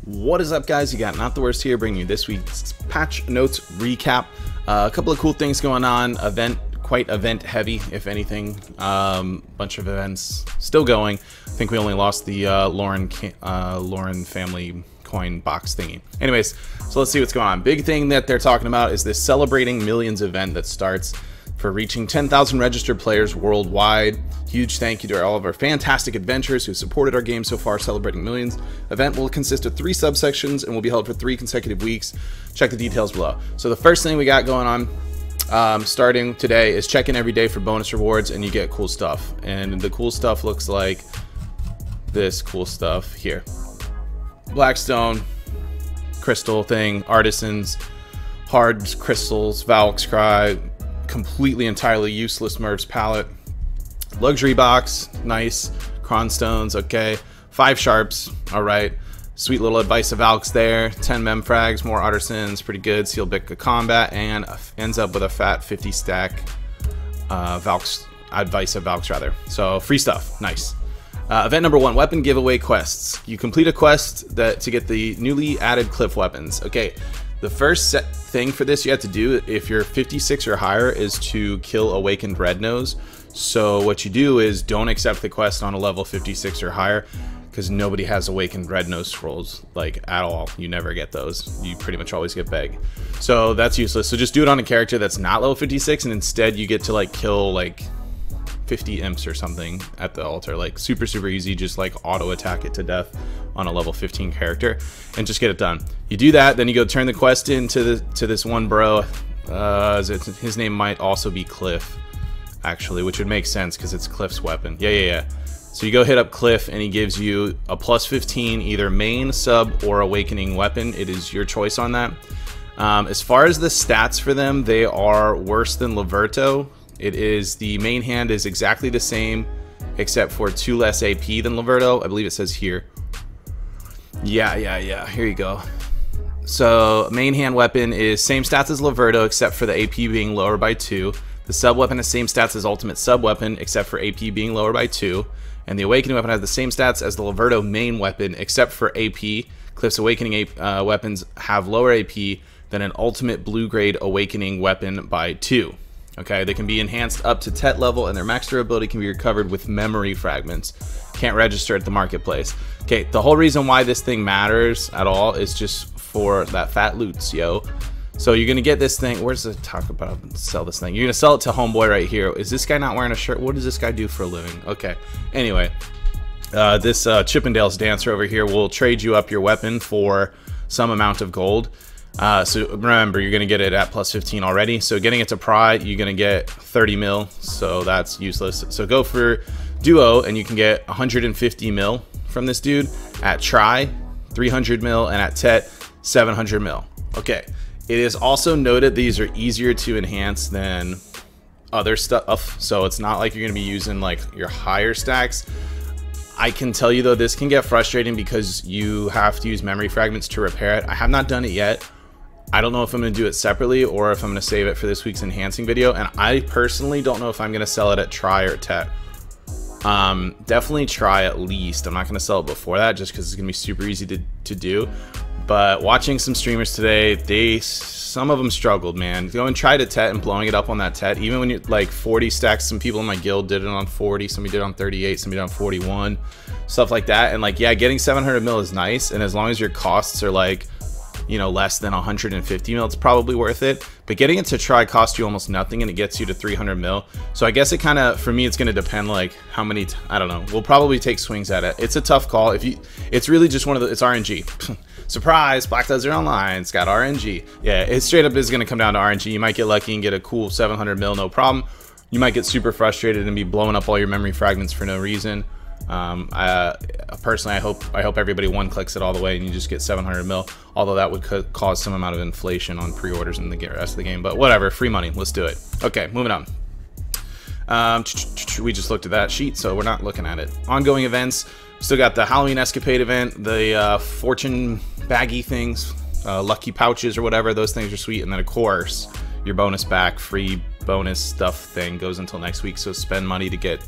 What is up, guys? You got Not the Worst here, bringing you this week's patch notes recap. A couple of cool things going on. Quite event heavy, if anything. Bunch of events still going. I think we only lost the Lauren family coin box thingy. Anyways, so let's see what's going on. Big thing that they're talking about is this Celebrating Millions event that starts for reaching 10,000 registered players worldwide. Huge thank you to all of our fantastic adventurers who supported our game so far. Celebrating Millions event will consist of 3 subsections and will be held for 3 consecutive weeks. Check the details below. So the first thing we got going on starting today is check in every day for bonus rewards, and you get cool stuff. And the cool stuff looks like this cool stuff here. Blackstone crystal thing, artisans, hard crystals, Valk's Cry, completely entirely useless Merv's palette, luxury box, nice, cronstones, okay, 5 sharps, all right, sweet little advice of Valk's there, 10 mem frags, more artisans, pretty good, seal bic of combat, and ends up with a fat 50 stack Valk's advice of Valk's rather. So free stuff, nice. Event number 1, weapon giveaway quests. You complete a quest to get the newly added cliff weapons. Okay, the first thing for this you have to do if you're 56 or higher is to kill Awakened Red Nose. So what you do is don't accept the quest on a level 56 or higher, because nobody has Awakened Red Nose scrolls, like, at all. You never get those. You pretty much always get Beg. So that's useless. So just do it on a character that's not level 56, and instead you get to, like, kill, like, 50 imps or something at the altar. Like, super easy. Just, like, auto attack it to death on a level 15 character and just get it done. You do that, then you go turn the quest into this one bro. His name might also be Cliff, actually, which would make sense because it's Cliff's weapon. Yeah. So you go hit up Cliff, and he gives you a plus 15 either main, sub, or awakening weapon. It is your choice on that. As far as the stats for them, they are worse than Liberto. It is, the main hand is exactly the same except for 2 less AP than Liberto. I believe it says here. Yeah, here you go. So main hand weapon is same stats as Liberto except for the AP being lower by 2. The sub weapon has same stats as ultimate sub weapon except for AP being lower by 2. And the awakening weapon has the same stats as the Liberto main weapon except for AP. Cliff's awakening weapons have lower AP than an ultimate blue grade awakening weapon by 2. Okay, they can be enhanced up to TET level, and their max durability can be recovered with memory fragments. Can't register at the marketplace. Okay, the whole reason why this thing matters at all is just for that fat loots, yo. So you're gonna get this thing. Where's the talk about sell this thing? You're gonna sell it to homeboy right here. Is this guy not wearing a shirt? What does this guy do for a living? Okay, anyway, this Chippendales Dancer over here will trade you up your weapon for some amount of gold. So remember, you're going to get it at plus 15 already. So getting it to Pride, you're going to get 30 mil. So that's useless. So go for Duo, and you can get 150 mil from this dude. At Try, 300 mil. And at Tet, 700 mil. Okay. It is also noted these are easier to enhance than other stuff. So it's not like you're going to be using like your higher stacks. I can tell you though, this can get frustrating because you have to use memory fragments to repair it. I have not done it yet. I don't know if I'm going to do it separately or if I'm going to save it for this week's enhancing video. And I personally don't know if I'm going to sell it at Try or Tet. Definitely Try at least. I'm not going to sell it before that just because it's going to be super easy to do. But watching some streamers today, some of them struggled, man. Going Try to Tet and blowing it up on that Tet. Even when you're like 40 stacks, some people in my guild did it on 40, somebody did it on 38, somebody did it on 41, stuff like that. And like, yeah, getting 700 mil is nice. And as long as your costs are like, you know, less than 150 mil, it's probably worth it. But getting it to Try costs you almost nothing, and it gets you to 300 mil. So I guess it kind of, for me, it's going to depend like how many, I don't know. We'll probably take swings at it. It's a tough call. It's really just one of the, it's RNG. Surprise, Black Desert Online, it's got RNG. Yeah, it straight up is going to come down to RNG. You might get lucky and get a cool 700 mil, no problem. You might get super frustrated and be blowing up all your memory fragments for no reason. Personally, I hope everybody one clicks it all the way and you just get 700 mil, although that would cause some amount of inflation on pre-orders in the rest of the game, but whatever, free money, let's do it. Okay, moving on. We just looked at that sheet, so we're not looking at it. Ongoing events, still got the Halloween Escapade event, the fortune baggy things, lucky pouches or whatever, those things are sweet. And then of course your bonus back, free bonus stuff thing goes until next week, so spend money to get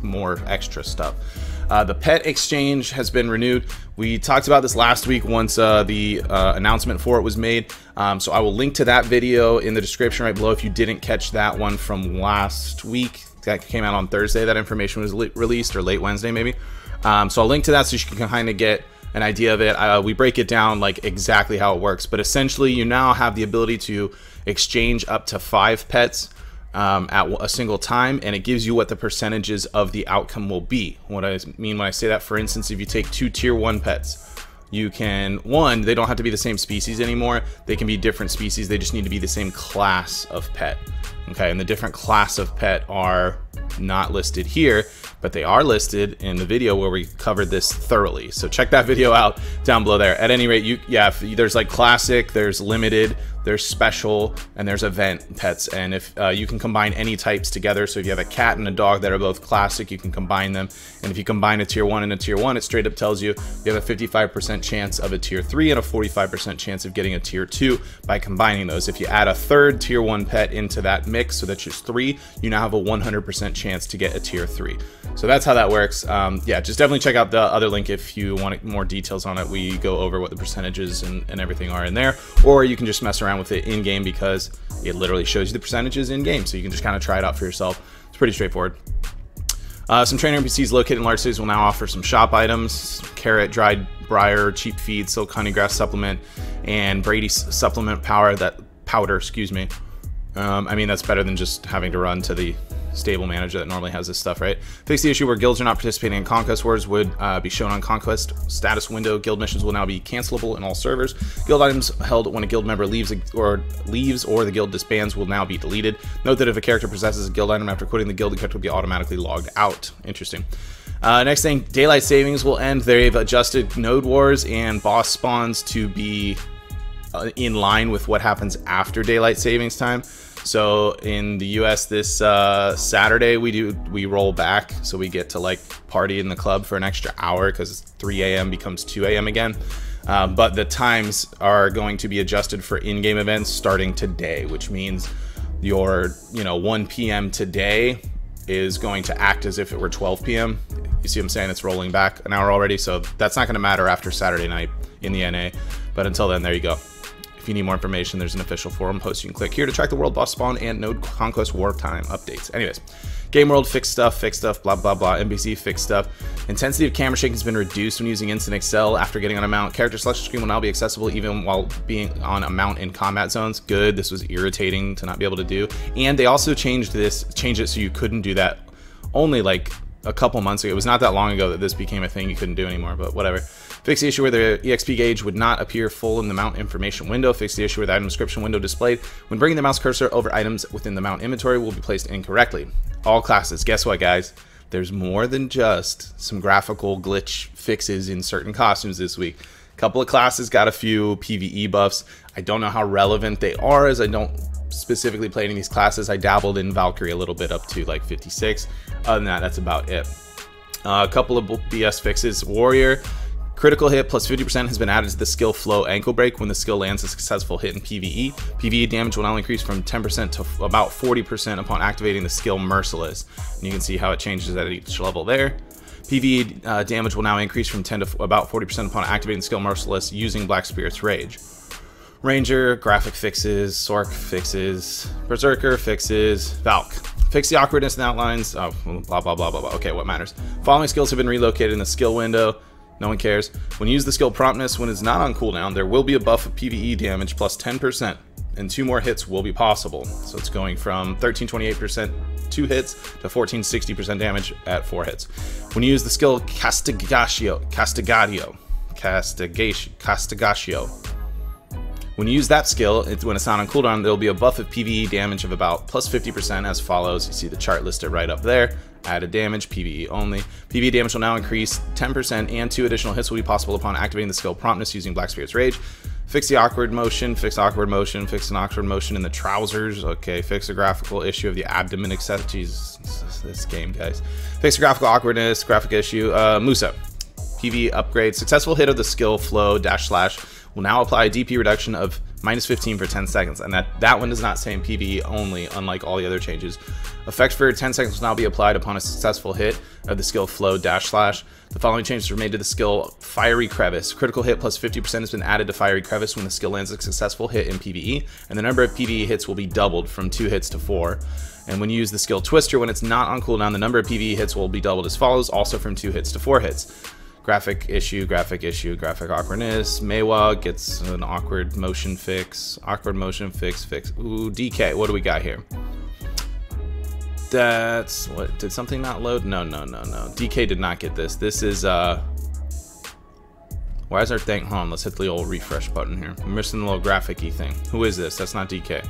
more extra stuff. The pet exchange has been renewed. We talked about this last week once the announcement for it was made. So I will link to that video in the description right below if you didn't catch that one from last week. That came out on Thursday. That information was released, or late Wednesday maybe. So I'll link to that so you can kind of get an idea of it. We break it down like exactly how it works, but essentially you now have the ability to exchange up to 5 pets at a single time, and it gives you what the percentages of the outcome will be. What I mean when I say that, for instance, if you take 2 tier 1 pets, you can, they don't have to be the same species anymore. They can be different species. They just need to be the same class of pet. Okay, and the different class of pet are not listed here, but they are listed in the video where we covered this thoroughly. So check that video out down below there. At any rate, there's like classic, there's limited, there's special, and there's event pets. And if you can combine any types together, so if you have a cat and a dog that are both classic, you can combine them. And if you combine a tier 1 and a tier 1, it straight up tells you you have a 55% chance of a tier 3 and a 45% chance of getting a tier 2 by combining those. If you add a third tier 1 pet into that mix, so that's just 3, you now have a 100% chance to get a tier 3. So that's how that works. Yeah, just definitely check out the other link if you want more details on it. We go over what the percentages and everything are in there, or you can just mess around with it in game because it literally shows you the percentages in game, so you can just kind of try it out for yourself. It's pretty straightforward. Some trainer NPCs located in large cities will now offer some shop items: carrot, dried briar, cheap feed, silk honeygrass supplement, and Brady's supplement powder, excuse me. I mean, that's better than just having to run to the stable manager that normally has this stuff, right? Fix the issue where guilds are not participating in conquest wars would be shown on conquest status window. Guild missions will now be cancelable in all servers. Guild items held when a guild member leaves or the guild disbands will now be deleted. Note that if a character possesses a guild item after quitting the guild, the character will be automatically logged out. Interesting. Next thing, daylight savings will end. They've adjusted node wars and boss spawns to be in line with what happens after daylight savings time. So in the US this Saturday we roll back, so we get to like party in the club for an extra hour because 3 a.m. becomes 2 a.m. again. But the times are going to be adjusted for in-game events starting today, which means your 1 p.m. today is going to act as if it were 12 p.m. You see what I'm saying? It's rolling back an hour already, so that's not going to matter after Saturday night in the NA. But until then, there you go. If you need more information, there's an official forum post you can click here to track the world boss spawn and node conquest wartime updates. Anyways, game world fixed stuff, blah blah blah. NPC fixed stuff. Intensity of camera shaking has been reduced when using Instant Excel after getting on a mount. Character selection screen will now be accessible even while being on a mount in combat zones. Good. This was irritating to not be able to do. And they also changed it so you couldn't do that only like a couple months ago. It was not that long ago that this became a thing you couldn't do anymore, but whatever. Fix the issue where the EXP gauge would not appear full in the mount information window. Fix the issue where the item description window displayed when bringing the mouse cursor over items within the mount inventory will be placed incorrectly. All classes. Guess what, guys? There's more than just some graphical glitch fixes in certain costumes this week. A couple of classes got a few PvE buffs. I don't know how relevant they are, as I don't specifically play any of these classes. I dabbled in Valkyrie a little bit up to like 56. Other than that, that's about it. A couple of BS fixes. Warrior critical hit plus 50% has been added to the skill flow ankle break when the skill lands a successful hit in PvE. PvE damage will now increase from 10% to about 40% upon activating the skill Merciless. And you can see how it changes at each level there. PvE damage will now increase from 10 to about 40% upon activating the skill Merciless using Black Spirit's Rage. Ranger, graphic fixes, Sork fixes, Berserker fixes, Valk. Fix the awkwardness in the outlines. Oh, blah, blah, blah, blah, blah. Okay, what matters? Following skills have been relocated in the skill window. No one cares. When you use the skill Promptness when it's not on cooldown, there will be a buff of PvE damage plus 10%, and 2 more hits will be possible. So it's going from 1328% 2 hits to 1460% damage at 4 hits. When you use the skill Castigatio. When you use that skill, when it's not on cooldown, there will be a buff of PvE damage of about plus 50% as follows. You see the chart listed right up there. Added damage, PvE only. PvE damage will now increase 10%, and 2 additional hits will be possible upon activating the skill Promptness using Black Spirit's Rage. Fix the awkward motion, fix awkward motion, fix an awkward motion in the trousers. Okay, fix a graphical issue of the abdomen, etc. Jesus, this game, guys. Fix the graphical awkwardness, graphic issue. Musa. PvE upgrade. Successful hit of the skill flow / will now apply a DP reduction of minus 15 for 10 seconds, and that one does not say in PvE only, unlike all the other changes. Effect for 10 seconds will now be applied upon a successful hit of the skill Flow //. The following changes were made to the skill Fiery Crevice. Critical hit plus 50% has been added to Fiery Crevice when the skill lands a successful hit in PvE, and the number of PvE hits will be doubled from 2 hits to 4. And when you use the skill Twister, when it's not on cooldown, the number of PvE hits will be doubled as follows, also from 2 hits to 4 hits. Graphic issue, graphic awkwardness. Maywa gets an awkward motion fix. Awkward motion fix. Ooh, DK, what do we got here? That's, what, did something not load? No. DK did not get this. This is, why is our thing, hold on, let's hit the old refresh button here. I'm missing the little graphic-y thing. Who is this? That's not DK.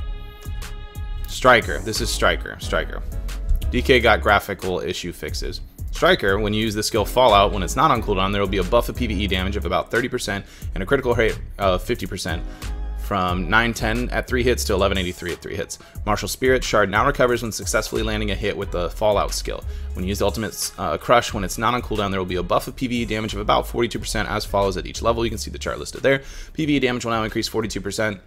Striker, this is Striker. DK got graphical issue fixes. Striker, when you use the skill Fallout, when it's not on cooldown, there will be a buff of PvE damage of about 30% and a critical rate of 50%. From 910 at 3 hits to 1183 at 3 hits. Martial Spirit Shard now recovers when successfully landing a hit with the Fallout skill. When you use the ultimate Crush, when it's not on cooldown, there will be a buff of PvE damage of about 42% as follows at each level. You can see the chart listed there. PvE damage will now increase 42%.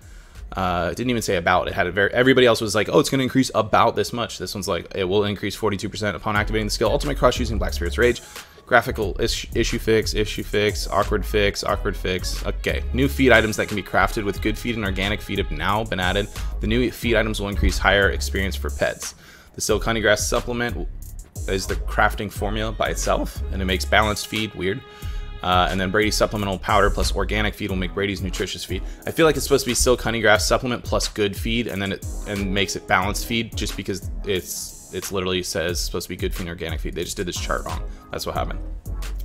It didn't even say about. It had a everybody else was like, oh, it's going to increase about this much. This one's like, it will increase 42% upon activating the skill Ultimate Crush using Black Spirit's Rage. Graphical issue fix, awkward fix. Okay, new feed items that can be crafted with good feed and organic feed have now been added. The new feed items will increase higher experience for pets. The Silk Honeygrass supplement is the crafting formula by itself, and it makes balanced feed weird. And then Brady's supplemental powder plus organic feed will make Brady's nutritious feed. I feel like it's supposed to be Silk Honeygrass supplement plus good feed, and then it makes it balanced feed just because it's literally says supposed to be good feed and organic feed. They just did this chart wrong. That's what happened.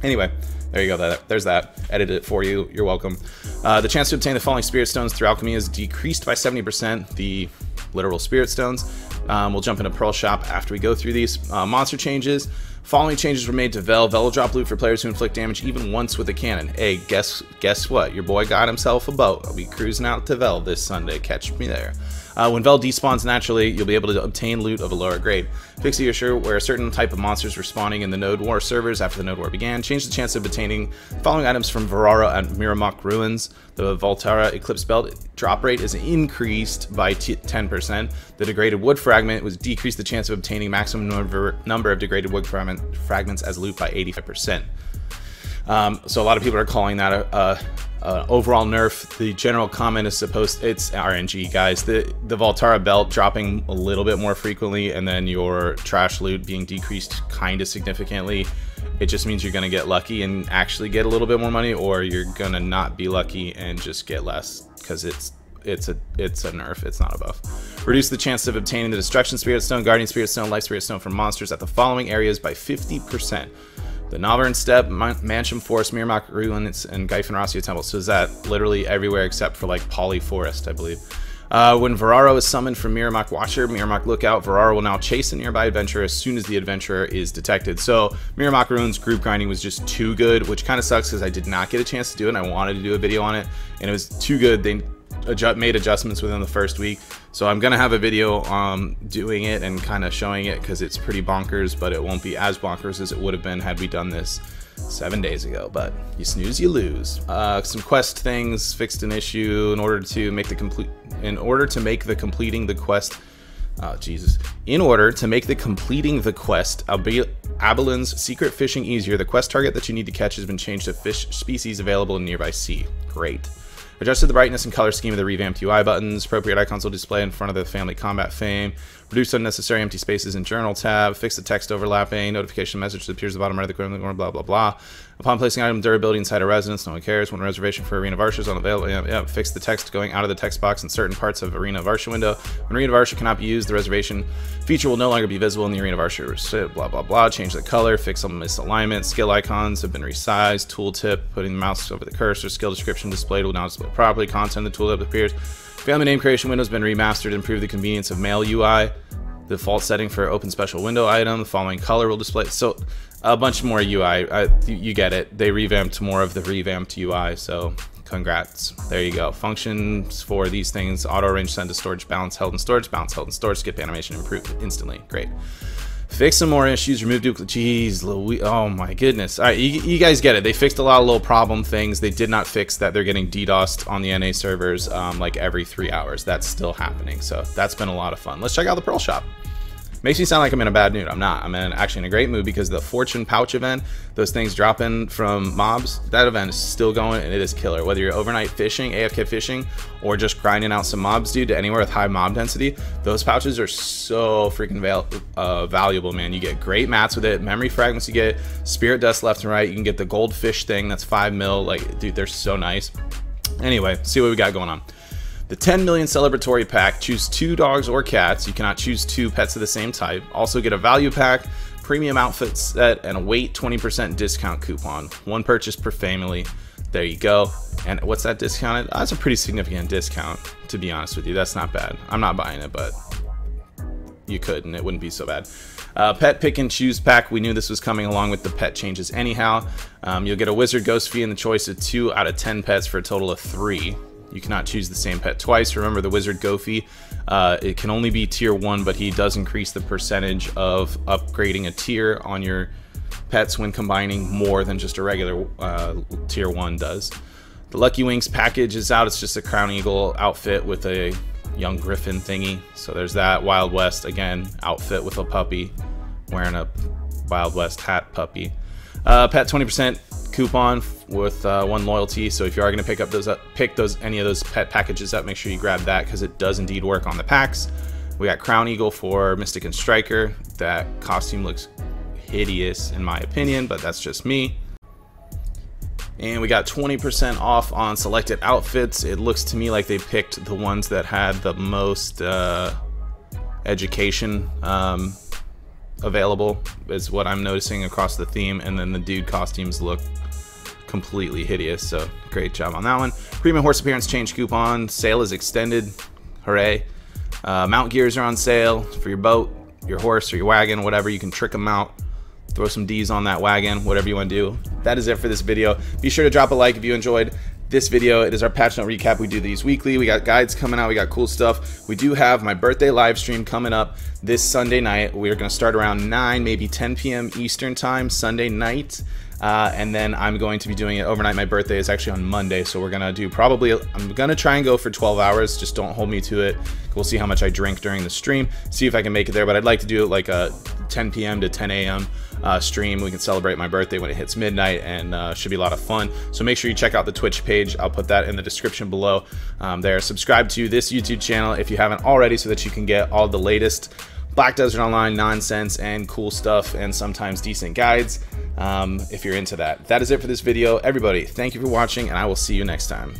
Anyway, there you go. There's that. Edited it for you. You're welcome. The chance to obtain the following Spirit Stones through alchemy is decreased by 70%. The literal Spirit Stones. We'll jump into Pearl Shop after we go through these. Monster changes. Following changes were made to Vel. Vel will drop loot for players who inflict damage even once with a cannon. Hey, guess what? Your boy got himself a boat. I'll be cruising out to Vel this Sunday. Catch me there. When Vel despawns naturally, you'll be able to obtain loot of a lower grade. Fix the issue where a certain type of monsters were spawning in the Node War servers after the Node War began. Change the chance of obtaining the following items from Varara and Miramok Ruins. The Volterra Eclipse Belt drop rate is increased by 10%. The degraded wood fragment was decreased the chance of obtaining maximum number of degraded wood fragments as loot by 85%. So a lot of people are calling that overall nerf. The general comment is it's RNG, guys. The Volterra belt dropping a little bit more frequently, and then your trash loot being decreased kind of significantly. It just means you're gonna get lucky and actually get a little bit more money, or you're gonna not be lucky and just get less, because it's a nerf. It's not a buff. Reduce the chance of obtaining the Destruction Spirit Stone, Guardian Spirit Stone, Life Spirit Stone from monsters at the following areas by 50%. The Navern Steppe, Mansion Forest, Miramok Ruins, and Gyphon Temple. So is that literally everywhere except for like Poly Forest, I believe. When Vararo is summoned from Miramok Watcher, Miramok Lookout, Vararo will now chase a nearby adventurer as soon as the adventurer is detected. So Miramok Ruins group grinding was just too good, which kind of sucks because I did not get a chance to do it, and I wanted to do a video on it, and it was too good. They made adjustments within the first week, so I'm gonna have a video doing it and kind of showing it because it's pretty bonkers, but it won't be as bonkers as it would have been had we done this 7 days ago. But you snooze, you lose. Some quest things fixed an issue in order to make the completing the quest. In order to make the completing the quest Abelin's secret fishing easier, the quest target that you need to catch has been changed to fish species available in nearby sea. Great. Adjusted the brightness and color scheme of the revamped UI buttons. Appropriate icons will display in front of the family combat fame. Reduce unnecessary empty spaces in journal tab. Fix the text overlapping. Notification message that appears at the bottom right of the corner, blah, blah, blah. Upon placing item durability inside a residence, no one cares. When a reservation for Arena of Varsha is unavailable, fix the text going out of the text box in certain parts of Arena of Varsha window. When Arena of Varsha cannot be used, the reservation feature will no longer be visible in the Arena of Varsha. Blah, blah, blah. Change the color. Fix some misalignment. Skill icons have been resized. Tooltip, putting the mouse over the cursor. Skill description displayed will now display properly. Content, the tooltip appears. Family name creation window has been remastered to improve the convenience of mail UI. The default setting for open special window item, the following color will display. So a bunch more UI. You get it. They revamped more of the revamped UI. So congrats. There you go. Functions for these things: auto arrange, send to storage, balance held in storage, balance held in storage, skip animation, improve instantly. Great. Fix some more issues, remove duplicate. Jeez Louise, oh my goodness. Alright, you guys get it. They fixed a lot of little problem things. They did not fix that they're getting DDoSed on the NA servers like every 3 hours. That's still happening, so that's been a lot of fun. Let's check out the Pearl Shop. Makes me sound like I'm in a bad mood. I'm not. I'm actually in a great mood because the Fortune Pouch event, those things dropping from mobs, that event is still going and it is killer. Whether you're overnight fishing, AFK fishing, or just grinding out some mobs, dude, to anywhere with high mob density, those pouches are so freaking valuable, man. You get great mats with it, memory fragments, you get spirit dust left and right, you can get the goldfish thing that's 5 mil, like, dude, they're so nice. Anyway, see what we got going on. The 10 million Celebratory Pack, choose 2 dogs or cats. You cannot choose 2 pets of the same type. Also get a value pack, premium outfit set, and a weight 20% discount coupon. 1 purchase per family. There you go. And what's that discounted? That's a pretty significant discount, to be honest with you. That's not bad. I'm not buying it, but you could, and it wouldn't be so bad. Pet pick and choose pack. We knew this was coming along with the pet changes anyhow. You'll get a wizard ghost fee and the choice of 2 out of 10 pets for a total of 3. You cannot choose the same pet twice. Remember the wizard go fee, it can only be tier 1, but he does increase the percentage of upgrading a tier on your pets when combining more than just a regular tier 1 does. The Lucky Wings package is out. It's just a Crown Eagle outfit with a young griffin thingy. So there's that. Wild West, again, outfit with a puppy, wearing a Wild West hat puppy. Pet 20% coupon with 1 loyalty. So if you are going to pick up those any of those pet packages up, make sure you grab that because it does indeed work on the packs. We got Crown Eagle for Mystic and Striker. That costume looks hideous in my opinion, but that's just me. And we got 20% off on selected outfits. It looks to me like they picked the ones that had the most education available, is what I'm noticing across the theme. And then the dude costumes look completely hideous, so great job on that one. Premium horse appearance change coupon. Sale is extended. Hooray. Mount gears are on sale for your boat, your horse, or your wagon, whatever. You can trick them out. Throw some D's on that wagon, whatever you want to do. That is it for this video. Be sure to drop a like if you enjoyed this video. It is our patch note recap. We do these weekly. We got guides coming out. We got cool stuff. We do have my birthday live stream coming up this Sunday night. We are going to start around 9, maybe 10 p.m. Eastern time, Sunday night. And then I'm going to be doing it overnight. My birthday is actually on Monday, so we're gonna do I'm gonna try and go for 12 hours. Just don't hold me to it. We'll see how much I drink during the stream, see if I can make it there, but I'd like to do it like a 10 p.m. to 10 a.m. Stream. We can celebrate my birthday when it hits midnight, and should be a lot of fun. So make sure you check out the Twitch page. I'll put that in the description below there. Subscribe to this YouTube channel if you haven't already, so that you can get all the latest Black Desert Online nonsense and cool stuff, and sometimes decent guides if you're into that. That is it for this video. Everybody, thank you for watching, and I will see you next time.